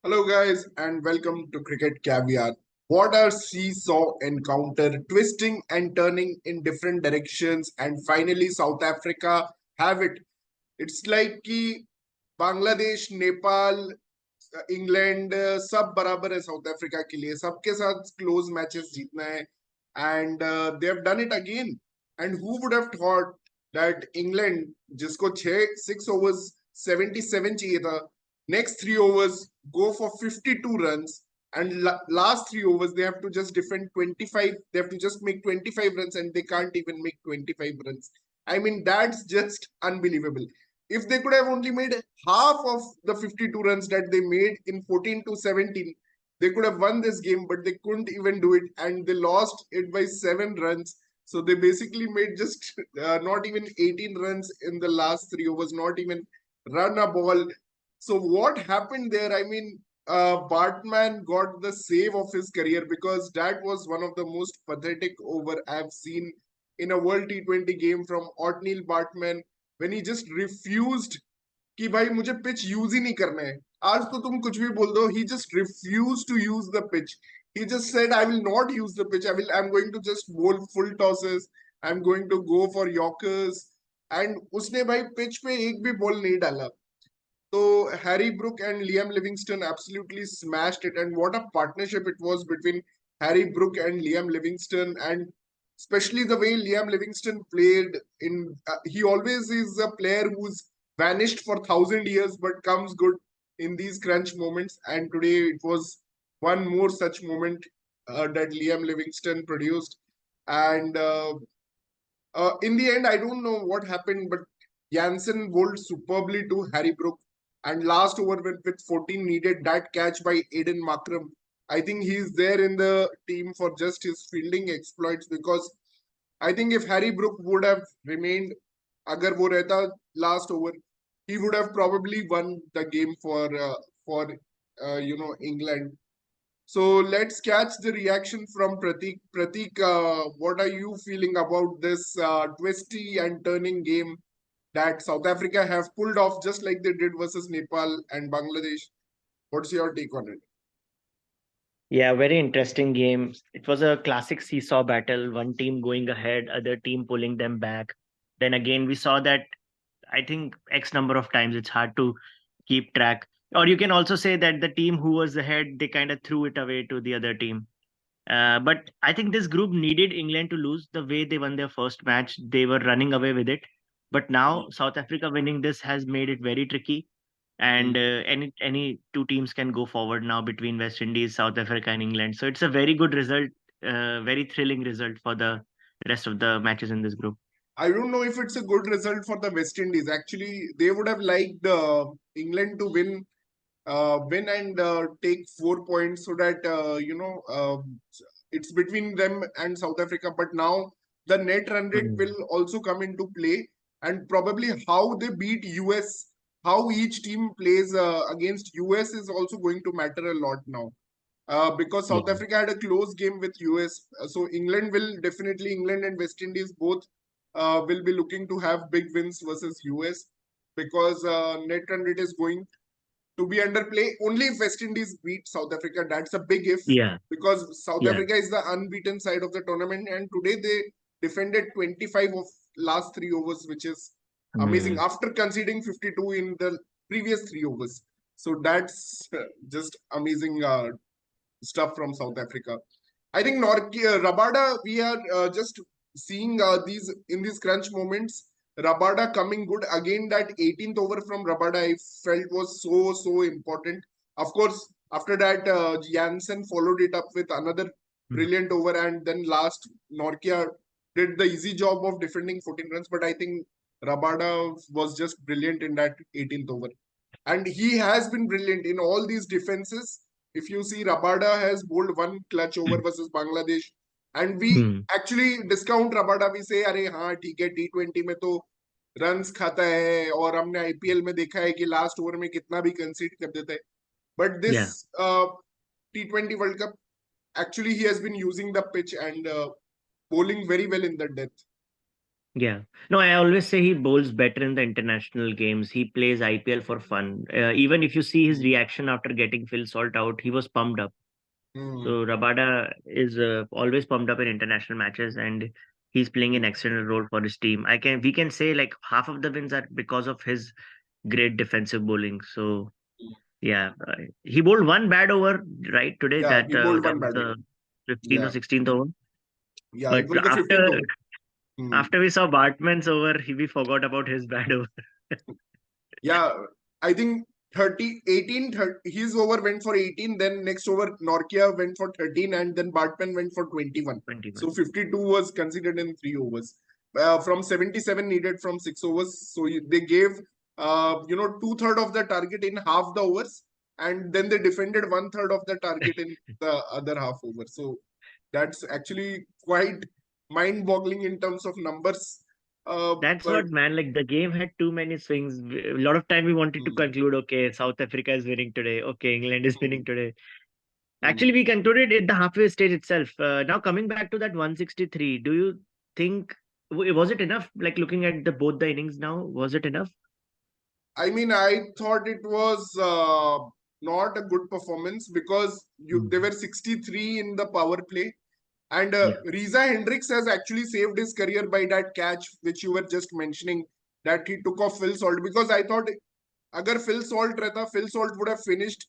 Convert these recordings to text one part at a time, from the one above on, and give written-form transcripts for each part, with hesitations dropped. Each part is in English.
Hello, guys, and welcome to Cricket Caviar. What a seesaw encounter, twisting and turning in different directions, and finally South Africa have it. It's like कि Bangladesh, Nepal, England सब बराबर है south Africa के लिए सबके साथ close matches जीतना है and they have done it again and who would have thought that England जिसको 6 ओवर्स 77 चाहिए था next 3 overs go for 52 runs and last 3 overs they have to just defend 25, they have to just make 25 runs and they can't even make 25 runs. I mean, that's just unbelievable. If they could have only made half of the 52 runs that they made in 14 to 17, they could have won this game, but they couldn't even do it and they lost it by 7 runs. So they basically made just not even 18 runs in the last 3 overs, not even run a ball. So what happened there? I mean, Bartman got the save of his career because that was one of the most pathetic over I've seen in a World T20 game from Otniel Bartman when he just refused कि भाई मुझे pitch use ही नहीं करना है. आज तो तुम कुछ भी बोल दो. He just refused to use the pitch. He just said, I will not use the pitch. I'm going to just bowl full tosses. I'm going to go for Yorkers. And उसने भाई pitch पे एक भी ball नहीं डाला. So Harry Brook and Liam Livingston absolutely smashed it, and what a partnership it was between Harry Brook and Liam Livingston, and especially the way Liam Livingston played. He always is a player who's vanished for 1,000 years but comes good in these crunch moments. And today it was one more such moment that Liam Livingston produced, and in the end, I don't know what happened, but Jansen bowled superbly to Harry Brook. And last over with 14 needed, that catch by Aiden Makram. I think he's there in the team for just his fielding exploits because I think if Harry Brook would have remained, agar wo rehta last over, he would have probably won the game for England. So let's catch the reaction from Pratik. Pratik, what are you feeling about this twisty and turning game that South Africa have pulled off just like they did versus Nepal and Bangladesh? What's your take on it? Yeah, very interesting game. It was a classic seesaw battle, one team going ahead, other team pulling them back. Then again, we saw that I think X number of times it's hard to keep track. Or you can also say that the team who was ahead, they kind of threw it away to the other team. But I think this group needed England to lose the way they won their first match. They were running away with it. But now South Africa winning this has made it very tricky. And any two teams can go forward now between West Indies, South Africa, and England. So it's a very good result, very thrilling result for the rest of the matches in this group. I don't know if it's a good result for the West Indies. Actually, they would have liked England to win and take 4 points so that it's between them and South Africa. But now the net run rate Mm. will also come into play, and probably how they beat US, how each team plays against US is also going to matter a lot now. Because Yeah. South Africa had a close game with US, so England and West Indies both will be looking to have big wins versus US because net run rate is going to be under play only if West Indies beat South Africa. That's a big if Yeah. because South Yeah. Africa is the unbeaten side of the tournament, and today they defended 25 of last 3 overs, which is amazing Mm. after conceding 52 in the previous 3 overs. So that's just amazing stuff from South Africa. I think Rabada, we are just seeing these in these crunch moments. Rabada coming good again. That 18th over from Rabada, I felt was so important. Of course, after that, Jansen followed it up with another Mm. brilliant over, and then last Norkia did the easy job of defending 14 runs. But I think Rabada was just brilliant in that 18th over, and he has been brilliant in all these defenses. If you see, Rabada has bowled one clutch over versus Bangladesh, and we Mm. actually discount Rabada. We say, अरे हाँ ठीक है T20 में तो runs खाता है और हमने आईपीएल में देखा है कि लास्ट ओवर में कितना भी कंसीड कर देता है. But this Yeah. T20 World Cup, actually he has been using the pitch and bowling very well in the depth. Yeah. No, I always say he bowls better in the international games. He plays IPL for fun. Even if you see his Hmm. reaction after getting Phil Salt out, he was pumped up. Hmm. So Rabada is always pumped up in international matches, and he's playing an Hmm. excellent role for his team. We can say like half of the wins are because of his great defensive bowling. So yeah, he bowled one bad over right today. Yeah, he bowled That one was bad over. the 15th or Yeah, 16th over. yeah, But it was the 15th over. Hmm. after we saw Bartman's over, we forgot about his bad over. Yeah, I think 30, 18, 30, his over went for 18, then next over Norkia went for 13, and then Bartman went for 21. 21. So 52 was considered in 3 overs. From 77 needed from 6 overs. So they gave, two-third of the target in half the overs, and then they defended one-third of the target in the other half over. So that's actually quite mind-boggling in terms of numbers. That's But what, man. Like the game had too many swings. A lot of time we wanted to mm, conclude, okay, South Africa is winning today. Okay, England is winning mm, today. mm. Actually, we concluded at the halfway stage itself. Now coming back to that 163, do you think was it enough? Like looking at the both the innings now, was it enough? I mean, I thought it was not a good performance because they Mm. were 63 in the power play. And Yeah. Riza Hendricks has actually saved his career by that catch, which you were just mentioning, that he took off Phil Salt. Because I thought, अगर Phil Salt रहता, Phil Salt would have finished,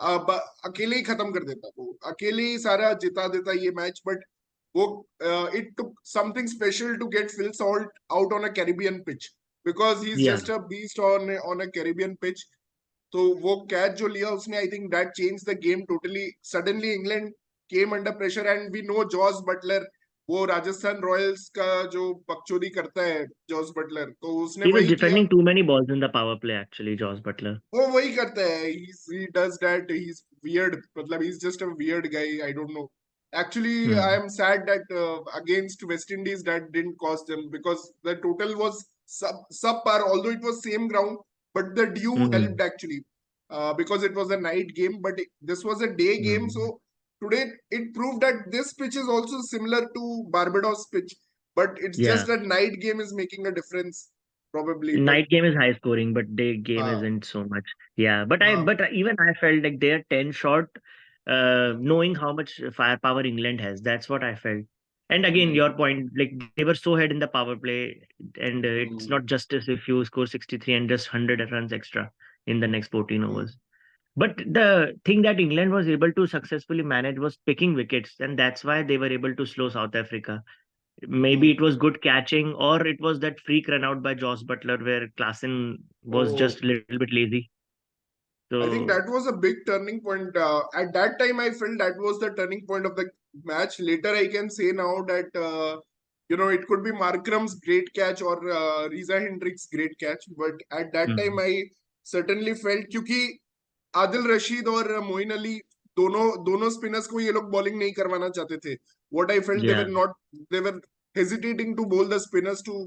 अकेले ही खत्म कर देता वो, अकेले ही सारा जिता देता ये मैच. But वो it took something special to get Phil Salt out on a Caribbean pitch because he's Yeah. just a beast on a Caribbean pitch. तो वो कैच जो लिया उसने, I think that change the game totally. Suddenly England came under pressure and we know Jos Buttler, वो Rajasthan Royals का जो बकचोदी करता है जॉस बटलर, तो उसने He was वही किया. defending too many balls in the power play, actually, Josh Butler. वो वही करता है. He does that. He's weird. मतलब he's just a weird guy. I don't know. Actually, I Hmm. am sad that against West Indies that didn't cost them because the total was subpar. Although it was same ground, but the dew Hmm. helped actually because it was a night game. But this was a day game, Hmm. so today it proved that this pitch is also similar to Barbados pitch, but it's Yeah. just that night game is making a difference probably. But Night game is high scoring, but day game uh, isn't so much. Yeah, but uh, even I felt like they're 10 short, knowing how much firepower England has. That's what I felt. And again, mm, your point, like they were so ahead in the power play, and it's mm, not justice if you score 63 and just 100 runs extra in the next 14 mm. overs. But the thing that England was able to successfully manage was picking wickets, and that's why they were able to slow South Africa. Maybe Hmm. it was good catching, or it was that freak run out by Joss Butler where Klassen was Oh, just a little bit lazy. I think So that was a big turning point. At that time, I felt that was the turning point of the match. Later, I can say now that it could be Markram's great catch or Riza Hendrick's great catch. But at that time, mm, I certainly felt क्योंकि आदिल रशीद और मोइन अली दोनों दोनों spinners को ये लोग bowling नहीं करवाना चाहते थे. What I felt yeah. they were hesitating to bowl the spinners to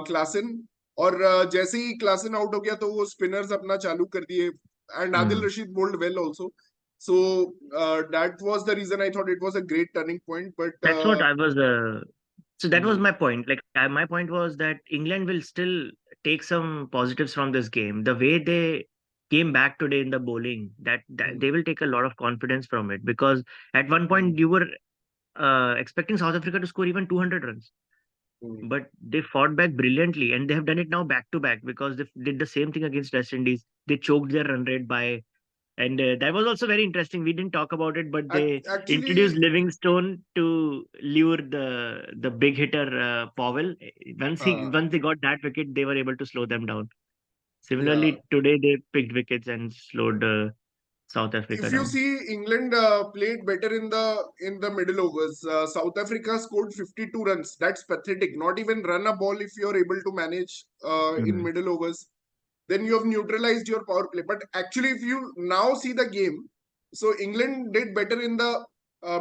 Klaasen. और जैसे ही क्लासन आउट हो गया तो वो स्पिनर्स अपना चालू कर दिए. And Adil Mm. Rashid bowled well also. So that was the reason I thought it was a great turning point. But That's what I was. So that was mm, my point. Like my point was that England will still take some positives from this game. The way they came back today in the bowling, that mm, they will take a lot of confidence from it because at one mm, point you were expecting South Africa to score even 200 runs. mm, But they fought back brilliantly, and they have done it now back to back because they did the same thing against West Indies. They choked their run rate by, and that was also very interesting. We didn't talk about it, but they introduced actually, Livingstone to lure the big hitter Powell. uh, Once they got that wicket, they were able to slow them down. yeah. Similarly, today they picked wickets and slowed South Africa If you down. see, England played better in the middle overs. South Africa scored 52 runs. That's pathetic. Not even run a ball if you're able to manage in Mm. middle overs. Then you have neutralized your power play. But actually, if you now see the game, so England did better in the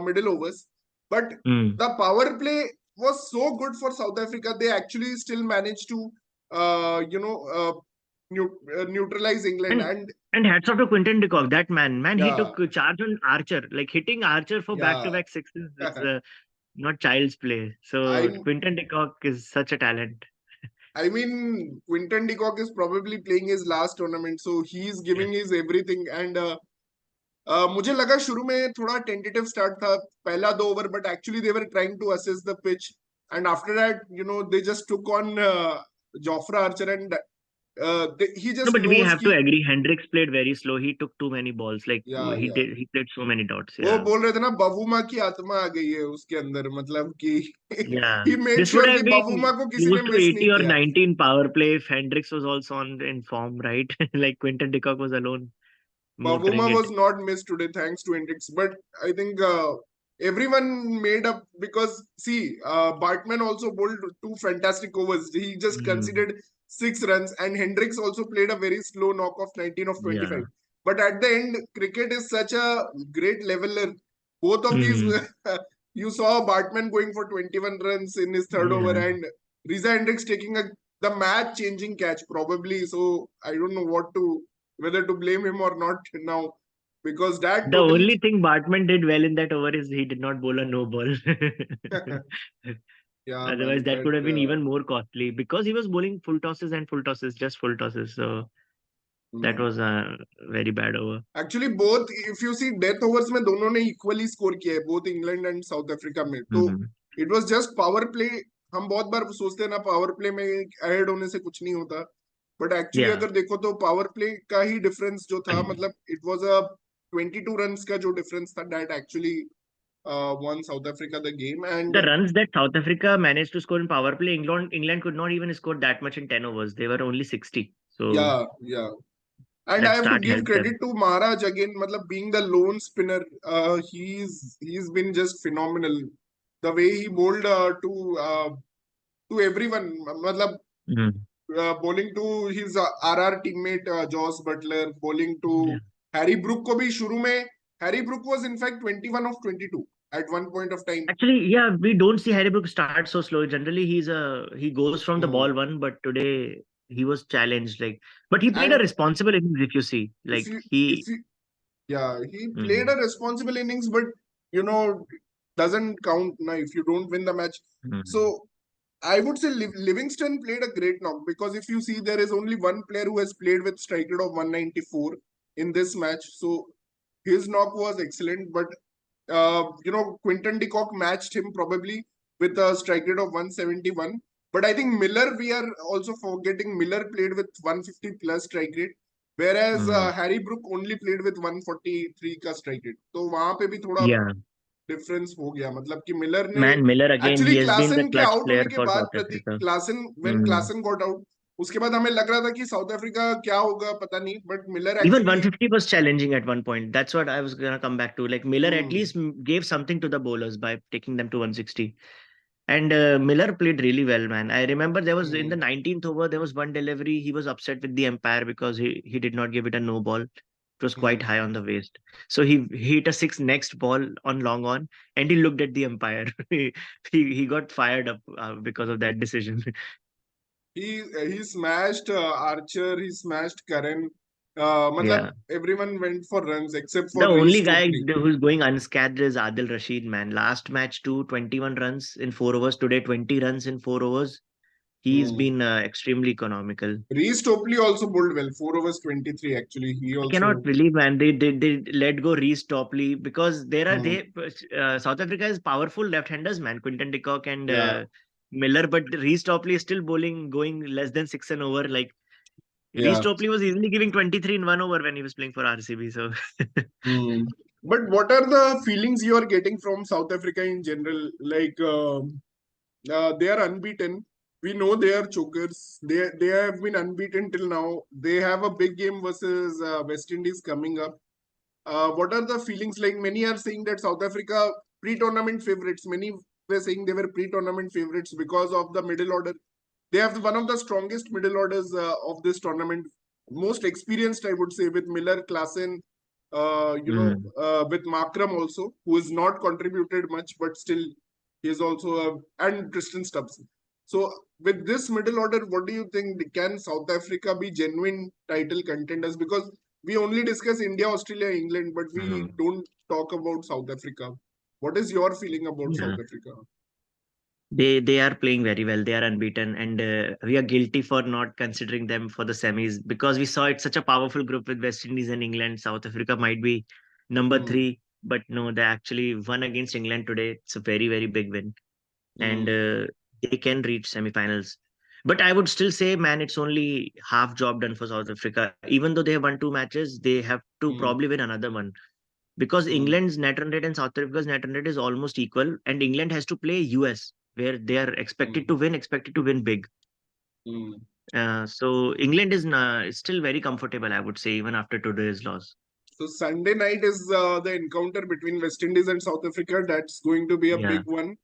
middle overs, but Mm. the power play was so good for South Africa. They actually still managed to, neutralize England. And And and hats off to Quinton de Kock. That man, he yeah, took charge on Archer, like hitting Archer for yeah. back-to-back sixes. not child's play. So I Quinton de Kock is such a talent. I mean, Quinton de Kock is probably playing his last tournament, so he's Yeah. giving his everything. And मुझे लगा शुरू में थोड़ा tentative start था पहला 2 over, but actually they were trying to assess the pitch, and after that they just took on Jofra Archer, and he No, just but we knows have to कि agree. Hendricks played very slow. He took too many balls. Like या he या did. He played so many dots. वो Yeah. बोल रहे थे ना Bavuma की आत्मा आ गई है उसके अंदर, मतलब कि Yeah. he made This would sure have कि been बवुमा को किसी close ने to मिस नहीं 80 or किया. 90 in power play if Hendricks was also on in form, right? Like Quinton de Kock was alone motoring Bavuma it. was not missed today thanks to Hendricks, but I think everyone made up because see, Bartman also bowled 2 fantastic overs. He just Hmm. considered 6 runs, and Hendricks also played a very slow knock of 19 of Yeah. 25. But at the end, cricket is such a great leveler. Both of these, Hmm. you saw Bartman going for 21 runs in his third over, Yeah. and Riza Hendricks taking the match-changing catch probably. So I don't know whether to blame him or not now, because that The totally. only thing Bartman did well in that over is he did not bowl a no ball. Yeah, Otherwise, man, that that could have been even more costly because he was bowling full tosses and full tosses, just full tosses. So that hmm. was a very bad over. Actually both, if you see death overs में दोनों ने equally score किया है, both England and south Africa में. तो Hmm. It was just power play. हम बहुत बार सोचते हैं ना पावर प्ले में अहेड होने से कुछ नहीं होता, बट एक्चुअली Yeah. अगर देखो तो पावर प्ले का ही डिफरेंस जो था, मतलब इट वाज अ 22 रन्स का जो डिफरेंस था, that actually won South Africa the game. And The runs that South Africa managed to score in power play, England could not even score that much in 10 overs. They were only 60. So yeah, and I that have to start give helped credit them. to Maharaj again. Matlab being the lone spinner, he's been just phenomenal. The way he bowled to everyone. Matlab Mm. bowling to his RR teammate Joss Butler, bowling Yeah. to Harry Brook को भी शुरू में. Harry Brook was in fact 21 of 22 at one point of time. Actually, yeah, we don't see Harry Brook start so slow. Generally, he goes from the Hmm. ball one, but today he was challenged. Like, but he played a And responsible innings. If you see, if like you if he, you yeah, he played mm, a responsible innings, but you know doesn't count now if you don't win the match. mm, So I would say Livingston played a great knock, because if you see, there is only one player who has played with strike rate of 194 in this match. So his knock was excellent, but Quinton de Kock matched him probably with a strike rate of 171. But I think Miller, we are also forgetting, Miller played with 150 plus strike rate, whereas mm, Harry Brook only played with 143 का strike rate. तो वहां पे भी थोड़ा yeah, difference हो गया, मतलब कि मिलर ने man, Miller again. Actually He has been the Klaasen के clutch आउट होने player के for बाद, South Prateek Africa. Klaasen, when Mm. Klaasen got out, उसके बाद हमें लग रहा था कि साउथ अफ्रीका क्या होगा पता नहीं, but Miller Even actually. 150 was challenging at one point. That's what I was gonna come back to. Like Miller at least gave something to the bowlers by taking them to 160. And Miller played really well, man. I remember there was in the 19th over, there was one delivery. He was upset with the umpire because he did not give it a no ball. It was quite high on the waist. So he hit a six next ball on long on, and he looked at the umpire. He got fired up because of that decision. he smashed Archer, he smashed Karen. Yeah. मतलब everyone went for runs except The for only Reece guy Topley. who's going unscathed is Adil Rashid, man. Last match, 21 runs in 4 overs. Today, 20 runs in 4 overs. He's Hmm. been extremely economical. Reece Topley also bowled well, 4 overs 23 actually. He I cannot also. believe, man, they let go Reece Topley because Hmm. South Africa is powerful left-handers, man. Quinton de Kock and Yeah, Miller, but Reece Topley is still bowling, going less than six an over. Like Reece yeah. Topley was easily giving 23 in 1 over when he was playing for RCB. So Hmm. But what are the feelings you are getting from South Africa in general? Like, they are unbeaten. We know they are chokers. They have been unbeaten till now. They have a big game versus West Indies coming up. What are the feelings like? Many are saying that South Africa pre-tournament favorites. Many were saying they were pre-tournament favorites because of the middle order. They have one of the strongest middle orders of this tournament. Most experienced, I would say, with Miller, Klassen, mm. with Markram also, who has not contributed much, but still he is also and Tristan Stubbs. So with this middle order, what do you think? Can South Africa be genuine title contenders? Because we only discuss India, Australia, England, but we Mm. don't talk about South Africa. What is your feeling about Yeah. South Africa? They are playing very well. They are unbeaten, and we are guilty for not considering them for the semis because we saw it's such a powerful group with West Indies and England. South Africa might be number Hmm. three, but no, they actually won against England today. It's a very very big win, and Hmm. they can reach semifinals. But I would still say, man, it's only half job done for South Africa. Even though they have won two matches, they have to Hmm. probably win another one because Hmm. England's net run rate and South Africa's net run rate is almost equal, and England has to play US, where they are Hmm. expected to win big. Hmm. So England is still very comfortable, I would say, even after today's loss. So Sunday night is the encounter between West Indies and South Africa. That's going to be a Yeah. big one.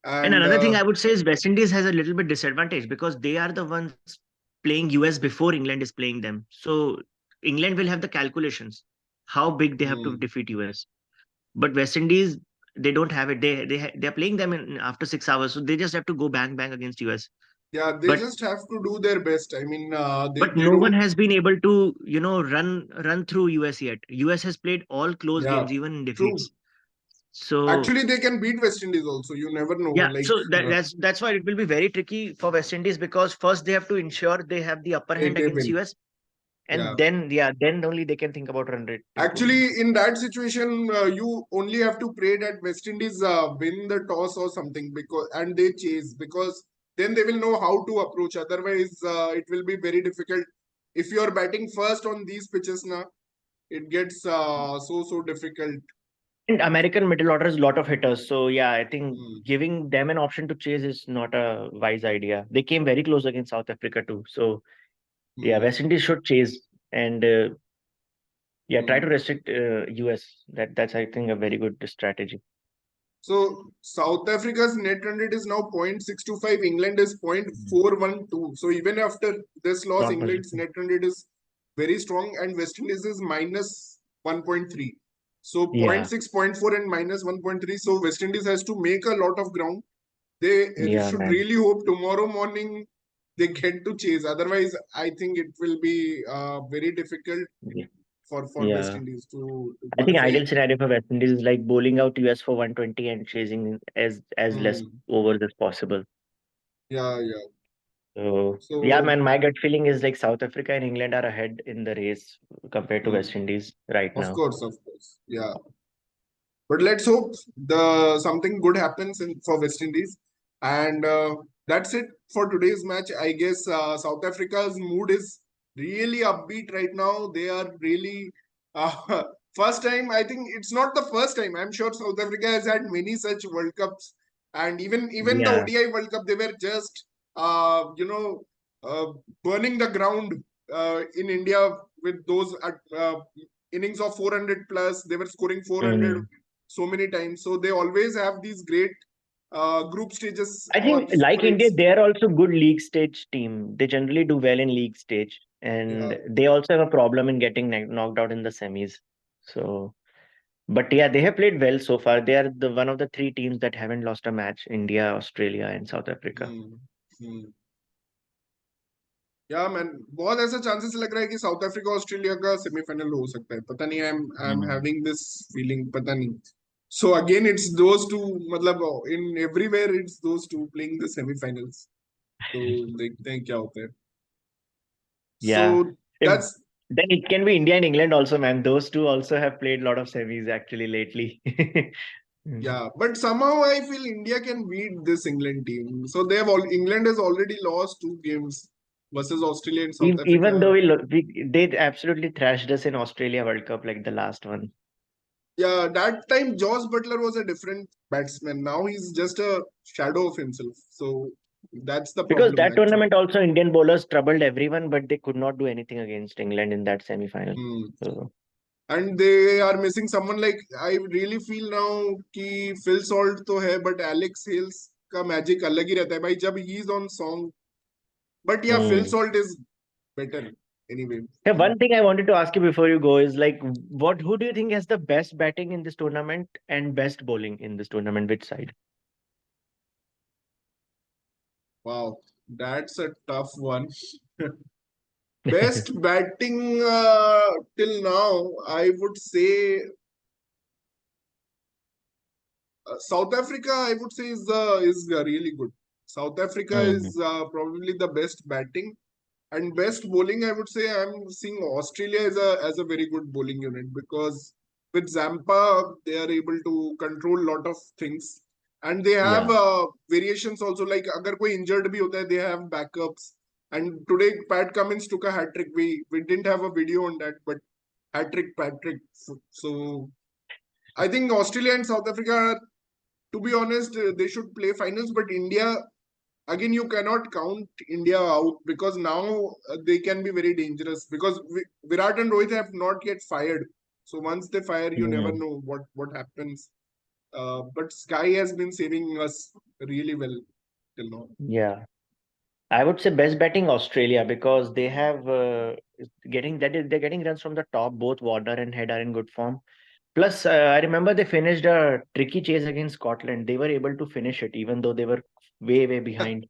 And And another thing I would say is West Indies has a little bit disadvantage because they are the ones playing US before England is playing them. So England will have the calculations how big they have to hmm. defeat US. But West Indies, they don't have it. They are playing them in after 6 hours, so they just have to go bang bang against US. Yeah, they But just have to do their best. I mean, they no one don't. has been able to run through US yet. US has played all close Yeah, games, even in true. defeats. So Actually, they can beat West Indies also. You never know. yeah, Like so that's why it will be very tricky for West Indies because first they have to ensure they have the upper hand they against win. US, Yeah. and then only they can think about run rate improvement. Actually, in that situation, you only have to pray that West Indies win the toss or something because and they chase because then they will know how to approach. Otherwise, it will be very difficult. If you are batting first on these pitches now, it gets so difficult. And American middle order is a lot of hitters, so yeah, I think Hmm. giving them an option to chase is not a wise idea. They came very close against South Africa too, so yeah, Hmm. West Indies should chase and yeah, try to Hmm. restrict US. That's I think a very good strategy. So South Africa's net run rate is now 0.625. England is Mm. 0.412. So even after this loss, Not much England's different. net run rate is very strong and West Indies is minus 1.3. So zero point Yeah, 0.6, zero point 0.4 and minus 1.3. So West Indies has to make a lot of ground. They yeah, should man. really hope tomorrow morning they get to chase. Otherwise, I think it will be very difficult Yeah, for West yeah. Indies to I think qualify. ideal scenario for West Indies is like bowling out US for 120 and chasing as less Hmm. overs as possible. Yeah, yeah. So yeah, So, man, my gut feeling is like South Africa and England are ahead in the race compared to hmm. West Indies right Of now. course, of course. Yeah. But let's hope the something good happens for West Indies. And that's it for today's match. I guess South Africa's mood is really upbeat right now. They are really uh, first time. I think it's not the first time. I'm sure South Africa has had many such World Cups, and even the Yeah. ODI World Cup, they were just uh, burning the ground in India with those innings of 400 plus. They were scoring 400 Mm. so many times. So they always have these great group stages I or think like India, sprints. they are also good league stage team. They generally do well in league stage, Yeah. and they also have a problem in getting knocked out in the semis. So, but yeah, they have played well so far. They are the one of the three teams that haven't lost a match: India, Australia, and South Africa. Hmm. Hmm. या man बहुत ऐसा chances लग रहा है कि South Africa Australia का semifinal हो सकता है पता नहीं I am Mm. Having this feeling पता नहीं so again it's those two मतलब in everywhere it's those two playing the semifinals तो देखते हैं क्या होता है सो Yeah. If दैट्स then it can be India and England also, man. Those two also have played a lot of semis actually lately. Mm. yeah, but somehow I feel India can beat this England team. So they have all England has already lost two games versus Australia and South Even Africa. though they absolutely thrashed us in Australia World Cup, like the last one. Yeah, that time Josh Butler was a different batsman. Now he's just a shadow of himself. So that's the Because problem that actually. tournament also Indian bowlers troubled everyone, but they could not do anything against England in that semi-final. Hmm. So And they are missing someone like I really feel now कि Phil Salt तो है but Alex Hales का magic अलग ही रहता है भाई जब he is on song. But yeah, Phil mm. Salt is better anyway. Yeah, one thing I wanted to ask you before you go is like, what who do you think has the best batting in this tournament and best bowling in this tournament? Which side? Wow, that's a tough one. Best batting till now, I would say South Africa, I would say, is really good. South Africa Hmm. is probably the best batting and best bowling. I would say I'm seeing Australia as a very good bowling unit because with Zampa they are able to control lot of things and they have Yeah. variations also. Like अगर कोई injured भी होता है, they have backups. And today Pat Cummins took a hat trick. We didn't have a video on that, but hat trick Patrick. So I think Australia and South Africa are, to be honest, they should play finals. But India, again, you cannot count India out because now they can be very dangerous because Virat and Rohit have not yet fired. So once they fire, you never Hmm. know what happens. But Sky has been saving us really well till now. Yeah. I would say best batting Australia because they have they're getting runs from the top. Both Warner and Head are in good form. Plus, I remember they finished a tricky chase against Scotland. They were able to finish it even though they were way behind.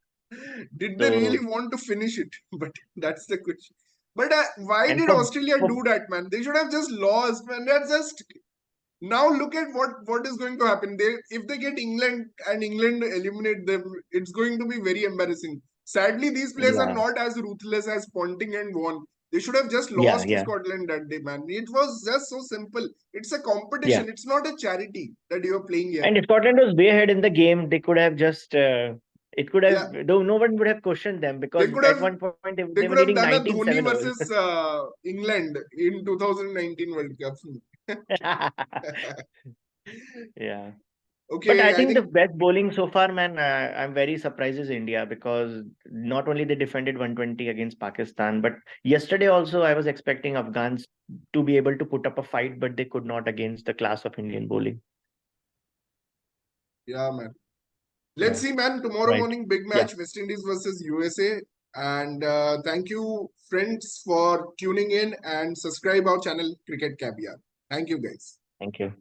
Did they really So want to finish it? But that's the question. But why and did Australia do that, man? They should have just lost, man. That's just now look at what is going to happen. They if they get England and England eliminate them, it's going to be very embarrassing. Sadly, these players are yeah, not as ruthless as Ponting and Vaughan. They should have just yeah, lost to yeah, Scotland that day, man. It was just so simple. It's a yeah. competition. It's not a charity that you are playing here. And if Scotland was way ahead in the game, they could have just it could Yeah, have though no one would have questioned them they because could at have one point they they were could have leading done a 19-7 Dhoni all. versus England in 2019 World Cup. Yeah. But I Okay, I think the think best bowling so far, man, I'm very surprised is India because not only they defended 120 against Pakistan, but yesterday also I was expecting Afghans to be able to put up a fight, but they could not against the class of Indian bowling. yeah, man. Let's Yeah, see, man. Tomorrow right. morning, big Yeah, match, West Indies versus USA. And thank you, friends, for tuning in and subscribe our channel, Cricket Caviar. Thank you, guys. thank you.